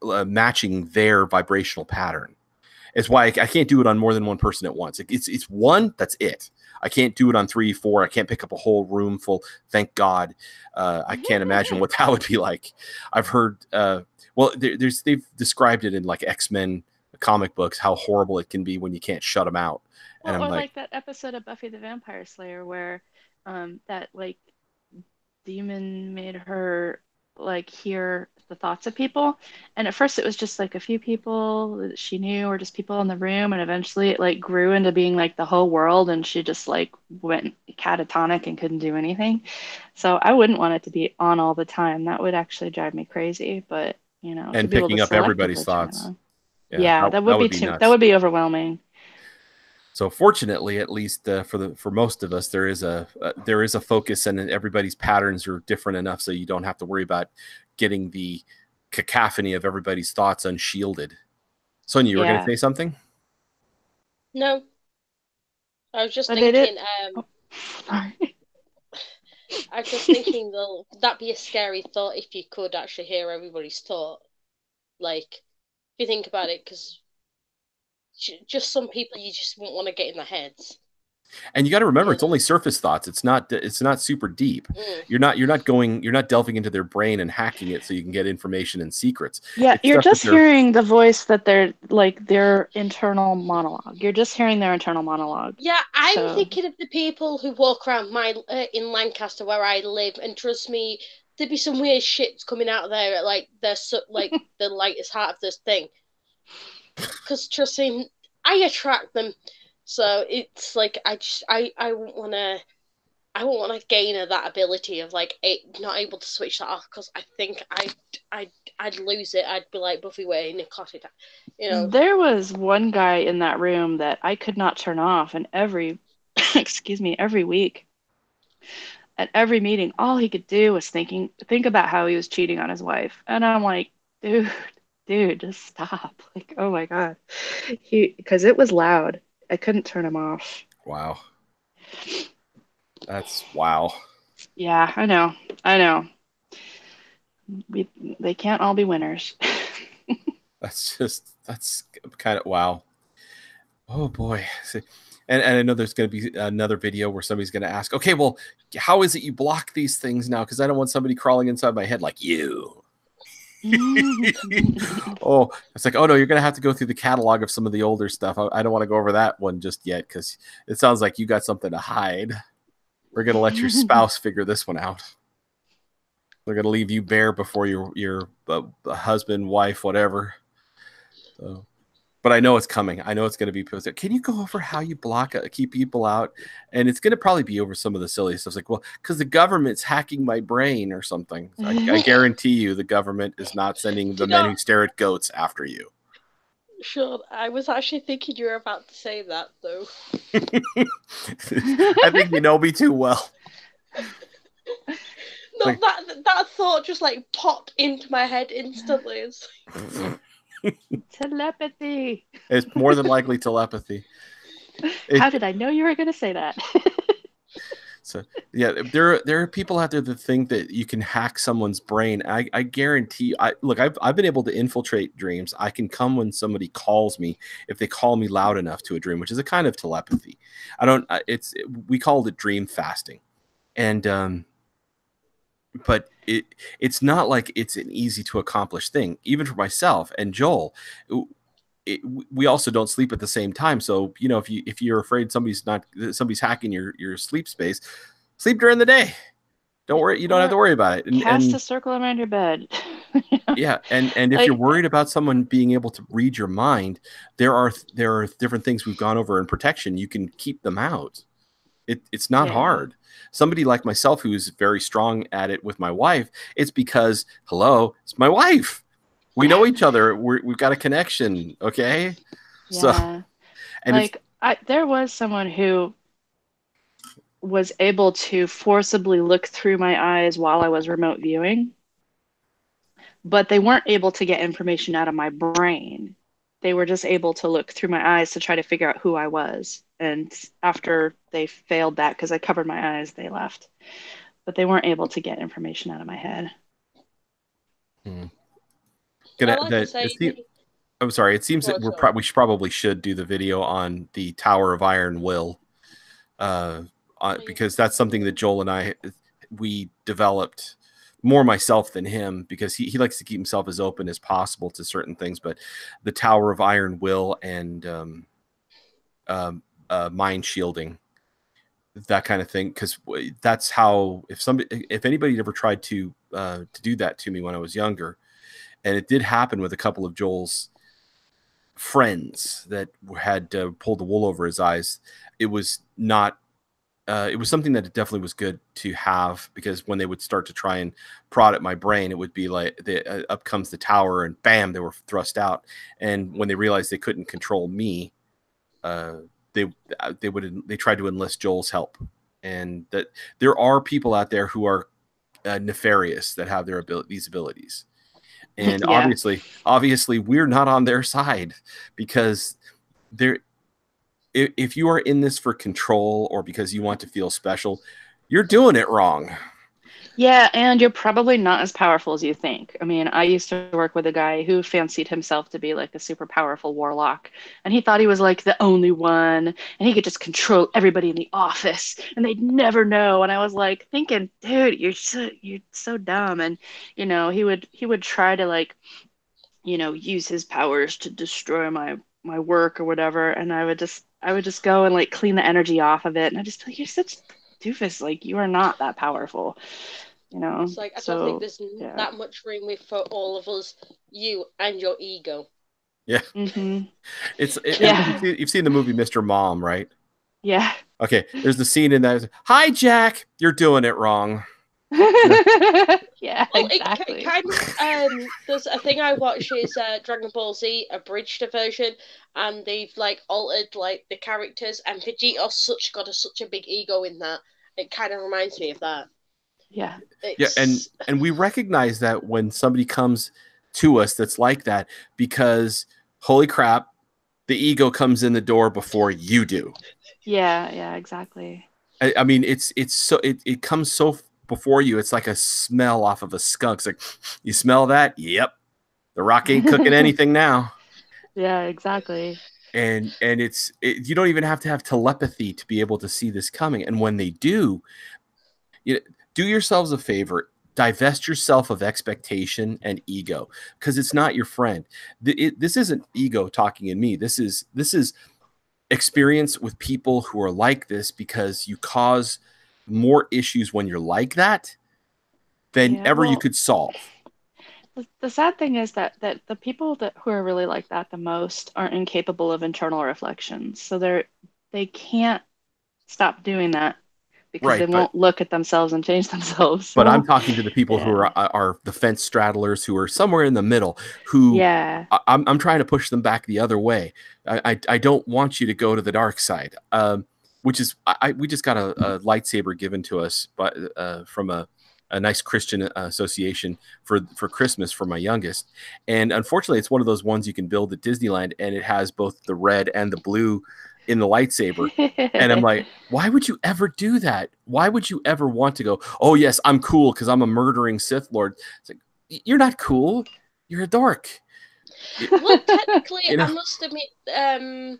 matching their vibrational pattern. It's why I can't do it on more than one person at once. It's one, that's it. I can't do it on 3, 4. I can't pick up a whole room full. Thank God. I can't imagine what that would be like. I've heard, they've described it in like X-Men comic books, how horrible it can be when you can't shut them out. And Well, I'm or like that episode of Buffy the Vampire Slayer where that like demon made her like hear the thoughts of people. And at first it was just like a few people that she knew or just people in the room, and eventually it like grew into being like the whole world, and she just like went catatonic and couldn't do anything. So I wouldn't want it to be on all the time. That would actually drive me crazy, but to and be able to picking up everybody's selectively turn it thoughts. on. Yeah, Yeah, that that would would be be that nuts. would be overwhelming. So fortunately, at least for most of us, there is a focus, and everybody's patterns are different enough, so you don't have to worry about getting the cacophony of everybody's thoughts unshielded. Sonia, you were going to Yeah. say something? No, I was just But it is. thinking. Oh, sorry. I was just thinking, though, that'd be a scary thought if you could actually hear everybody's thought. Like, if you think about it, because just some people you just won't want to get in their heads. And you got to remember, You it's only surface thoughts. It's not super deep. You're not delving into their brain and hacking it so you can get information and secrets. Yeah, It's you're stuff that just they're hearing the voice that they're like their internal monologue. You're just hearing their internal monologue. Yeah, I'm So thinking of the people who walk around in Lancaster where I live, and trust me, there'd be some weird shit coming out of there at like the lightest heart of this thing. Because trust me, I attract them, so it's like I won't want to gain that ability of like not able to switch that off, because I think I'd lose it. I'd be like Buffy Wayne and Cotted, there was one guy in that room that I could not turn off, and every excuse me, every week at every meeting, all he could do was think about how he was cheating on his wife. And I'm like, dude, just stop. Like, oh my God. Because it was loud. I couldn't turn him off. wow. That's wow. Yeah, I know. They can't all be winners. That's kind of wow. Oh boy. See, and I know there's going to be another video where somebody's going to ask, okay, well, how is it you block these things now? Because I don't want somebody crawling inside my head like you. Oh, it's like, oh no, you're going to have to go through the catalog of some of the older stuff. I don't want to go over that one just yet because it sounds like you got something to hide. We're going to let your spouse figure this one out. They're going to leave you bare before your husband, wife, whatever. So but I know it's coming. I know it's going to be posted. Can you go over how you keep people out? And it's going to probably be over some of the silly stuff. It's like, well, because the government's hacking my brain or something. I guarantee you the government is not sending Do the you men know, who stare at goats after you. Sean, I was actually thinking you were about to say that, though. I think you know me too well. No, Like, that thought just like popped into my head instantly. It's Telepathy. it's more than likely telepathy. How did I know you were going to say that? So yeah, there are people out there that think that you can hack someone's brain. I guarantee you, I've been able to infiltrate dreams. I can come when somebody calls me if they call me loud enough to a dream, which is a kind of telepathy. We called it dream fasting, and but it's not like it's an easy to accomplish thing, even for myself and Joel. We also don't sleep at the same time. So, if you're afraid somebody's hacking your sleep space, sleep during the day. Don't worry. You don't have to worry about it. Cast a circle around your bed. Yeah. And if you're worried about someone being able to read your mind, there are different things we've gone over in protection. You can keep them out. It's not hard. Somebody like myself, who's very strong at it with my wife, it's because, hello, it's my wife. We know each other. We've got a connection. Okay. Yeah. So, and there was someone who was able to forcibly look through my eyes while I was remote viewing, but they weren't able to get information out of my brain. They were just able to look through my eyes to try to figure out who I was. And after they failed that, because I covered my eyes, they left. But they weren't able to get information out of my head. I'm sorry. It seems that we probably should do the video on the Tower of Iron Will, because that's something that Joel and we developed, more myself than him, because he likes to keep himself as open as possible to certain things. But the Tower of Iron Will and mind shielding, that kind of thing, because that's how if anybody ever tried to do that to me when I was younger, and it did happen with a couple of Joel's friends that had pulled the wool over his eyes. It was not. It was something that it definitely was good to have, because when they would start to try and prod at my brain, it would be like up comes the tower and bam, they were thrust out. And when they realized they couldn't control me, they tried to enlist Joel's help. And that there are people out there who are nefarious that have these abilities. And obviously we're not on their side, because if you are in this for control or because you want to feel special, you're doing it wrong. Yeah, and you're probably not as powerful as you think. I mean, I used to work with a guy who fancied himself to be like a super powerful warlock, and he thought he was like the only one, and he could just control everybody in the office, and they'd never know. And I was like thinking, dude, you're so dumb. And he would try to like, use his powers to destroy my work or whatever, and I would just go and like clean the energy off of it, and I just be like, you're such doofus, like you are not that powerful, It's like, I don't think there's that much room for all of us, you and your ego. Yeah. Mm-hmm. You've seen the movie Mr. Mom, right? Yeah. Okay, there's the scene in that, hi Jack, you're doing it wrong. Yeah, well, exactly. There's a thing I watch is Dragon Ball Z abridged version, and they've like altered like the characters, and Vegeta's got such a big ego in that. It kind of reminds me of that. Yeah. And we recognize that when somebody comes to us that's like that, because holy crap, the ego comes in the door before you do. Yeah, exactly. I mean, it comes so before you. It's like a smell off of a skunk. It's like, you smell that? Yep. The Rock ain't cooking anything now. Yeah, exactly. And you don't even have to have telepathy to be able to see this coming. And when they do, do yourselves a favor. Divest yourself of expectation and ego, because it's not your friend. This isn't ego talking in me. This is experience with people who are like this, because you cause more issues when you're like that than ever you could solve. The sad thing is that the people that who are really like that the most are incapable of internal reflections. So they can't stop doing that because they Right, but won't look at themselves and change themselves. I'm So, talking to the people who yeah. are the fence straddlers, who are somewhere in the middle, who Yeah. I'm trying to push them back the other way. I don't want you to go to the dark side. Which is we just got a lightsaber given to us from a nice Christian association for Christmas for my youngest, and unfortunately, it's one of those ones you can build at Disneyland, and it has both the red and the blue in the lightsaber. And I'm like, why would you ever do that? Why would you ever want to go, oh, yes, I'm cool because I'm a murdering Sith Lord? It's like, you're not cool. You're a dork. Well, technically, You know? I must admit,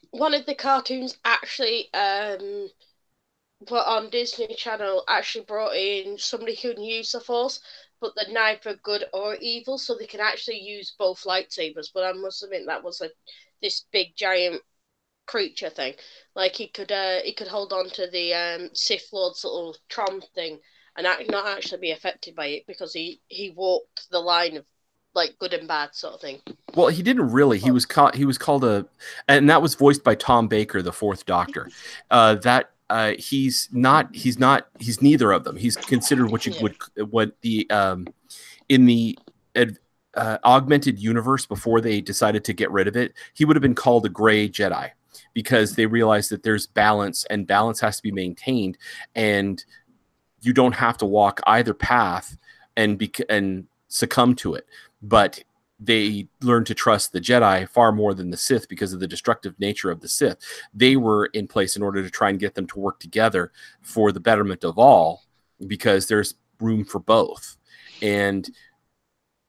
one of the cartoons actually put on Disney Channel actually brought in somebody who can use the Force, but they're neither good or evil, so they can actually use both lightsabers. But I must admit that was this big giant creature thing. Like he could hold on to the Sith Lord's little trom thing and not actually be affected by it because he walked the line of like good and bad sort of thing. Well, he didn't really. He was called and that was voiced by Tom Baker, the Fourth Doctor. He's neither of them. He's considered what the in the augmented universe, before they decided to get rid of it, he would have been called a gray Jedi, because they realized that there's balance, and balance has to be maintained, and you don't have to walk either path and succumb to it. But they learned to trust the Jedi far more than the Sith because of the destructive nature of the Sith. They were in place in order to try and get them to work together for the betterment of all, because there's room for both.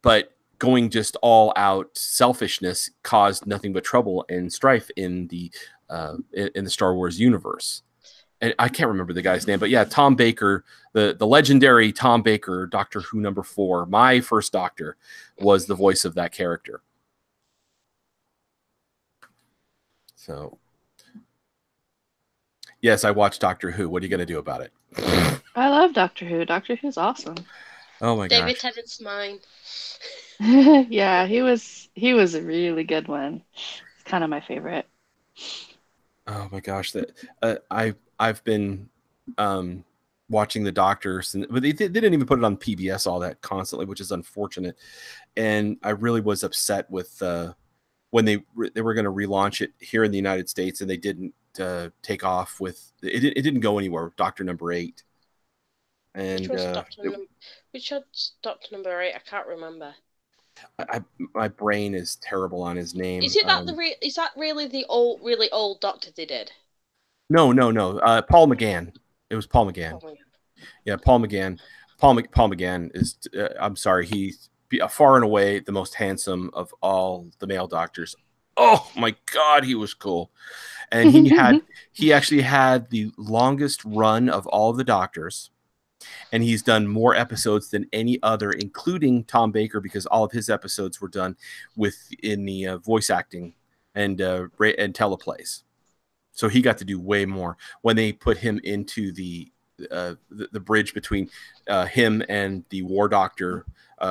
But going just all out selfishness caused nothing but trouble and strife in the Star Wars universe. And I can't remember the guy's name, but yeah, Tom Baker, the legendary Tom Baker, Doctor Who number 4, my first Doctor, was the voice of that character. So, yes, I watched Doctor Who. What are you going to do about it? I love Doctor Who. Doctor Who's awesome. Oh my gosh. David Tennant's mine. Yeah, he was a really good one. It's kind of my favorite. Oh my gosh, I've been watching the Doctors, but they didn't even put it on PBS all that constantly, which is unfortunate. And I really was upset with when they were going to relaunch it here in the United States, and they didn't take off with it. It didn't go anywhere. Doctor number 8. And which was Doctor number 8? I can't remember. My brain is terrible on his name. Is it is that really the really old Doctor they did? No. Paul McGann. It was Paul McGann. Yeah, Paul McGann. Paul McGann is. I'm sorry. He's far and away the most handsome of all the male doctors. Oh my God, he was cool, and he actually had the longest run of all of the Doctors. And he's done more episodes than any other, including Tom Baker, because all of his episodes were done in the voice acting and teleplays. So he got to do way more. When they put him into the bridge between him and the War Doctor,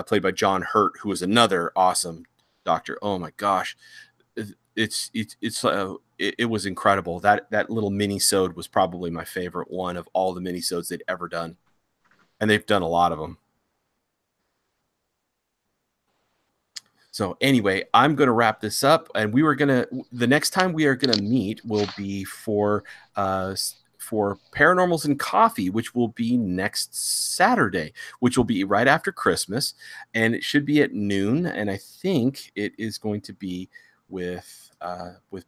played by John Hurt, who was another awesome Doctor. Oh my gosh, it was incredible. That little mini-sode was probably my favorite one of all the mini-sodes they'd ever done. And they've done a lot of them. So anyway, I'm going to wrap this up, and the next time we are going to meet will be for Paranormals and Coffee, which will be next Saturday, which will be right after Christmas, and it should be at noon. And I think it is going to be with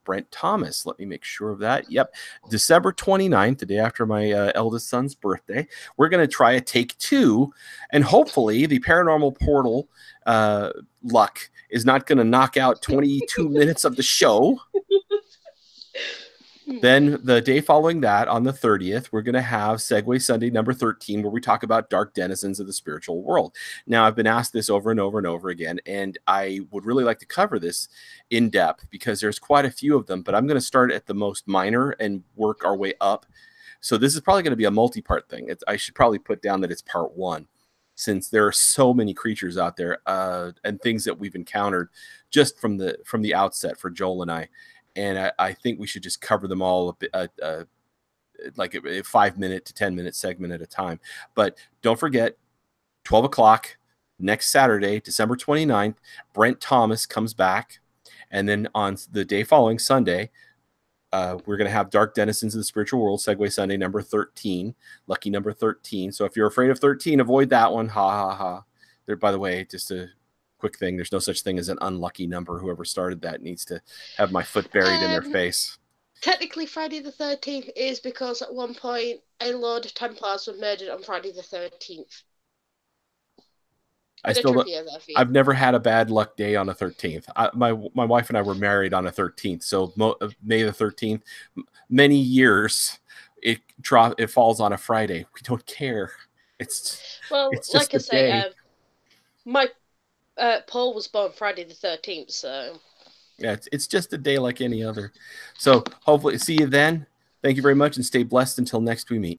Brent Thomas. Let me make sure of that. Yep. December 29th, the day after my eldest son's birthday. We're going to try a take 2, and hopefully the Paranormal Portal luck is not going to knock out 22 minutes of the show. Then the day following that, on the 30th, we're going to have Segue Sunday number 13, where we talk about dark denizens of the spiritual world. Now, I've been asked this over and over and over again, and I would really like to cover this in depth because there's quite a few of them, but I'm going to start at the most minor and work our way up. So this is probably going to be a multi-part thing. I should probably put down that it's part 1. since there are so many creatures out there and things that we've encountered just from the outset for Joel and I. And I think we should just cover them all like a 5-minute to 10-minute segment at a time. But don't forget, 12 o'clock next Saturday, December 29th, Brent Thomas comes back. And then on the day following, Sunday, we're going to have Dark Denizens of the Spiritual World, Segue Sunday, number 13, lucky number 13. So if you're afraid of 13, avoid that one. Ha, ha, ha. There, by the way, just a quick thing. There's no such thing as an unlucky number. Whoever started that needs to have my foot buried in their face. Technically, Friday the 13th is because at one point a Lord of Templars were murdered on Friday the 13th. I've never had a bad luck day on a 13th. My wife and I were married on a 13th, so May the 13th. Many years it falls on a Friday. We don't care. It's just like I say, my Paul was born Friday the 13th, so yeah, it's just a day like any other. So hopefully see you then. Thank you very much, and stay blessed until next we meet.